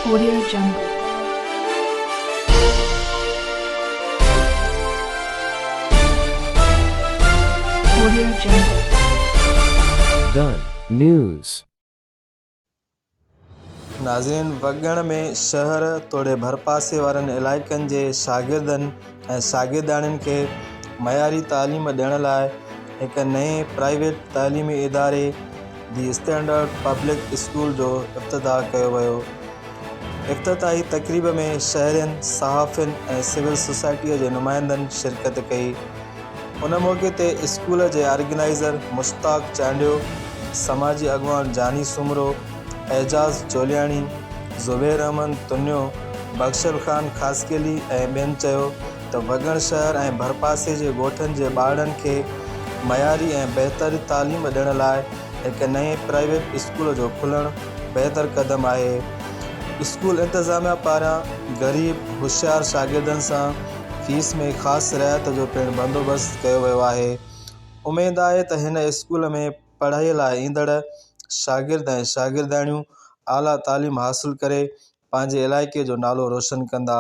Audio Jungle. Audio Jungle. The news. नाज़रीन, वॻण में शहर तोड़े भरपासे वारनि इलाइक़नि जे शागिर्दनि ऐं शागिर्दाणियुनि खे मयारी तालीम ॾियण लाइ हिक नए प्राइवेट तालीमी इदारे दी स्टैंडर्ड पब्लिक स्कूल जो इफ़्तिताह कयो वियो। इफ़्तिताही तक़रीब में शहरियुनि, सहाफ़ियुनि ऐं सिविल सोसाइटीअ जे नुमाइंदनि शिरकत कई। उन मौक़े ते स्कूल जे ऑर्गेनाइज़र मुश्ताक चांडियो, समाजी अॻवान जानी सुमरो, एजाज़ चोलियाणी, ज़ुबैर अहमद तुन्यो, बख़्शल ख़ान ख़ासकेली ऐं ॿियनि चयो त वॻण शहर ऐं भरपासे जे ॻोठनि जे ॿारनि खे मयारी ऐं बहितर तालीम ॾियण लाइ हिक नए प्राइवेट स्कूल जो खुलणु बहितर क़दम आहे। स्कूल इंतिज़ामिया पारां ग़रीब होशियार शागिर्दनि सां फीस में ख़ासि रियायत जो पिणु बंदोबस्तु कयो वियो आहे। उमेद आहे त हिन स्कूल में पढ़ाईअ लाइ ईंदड़ शागिर्द ऐं शागिर्दाणियूं आला तालीम हासिल करे पंहिंजे इलाइक़े जो नालो रोशन कंदा।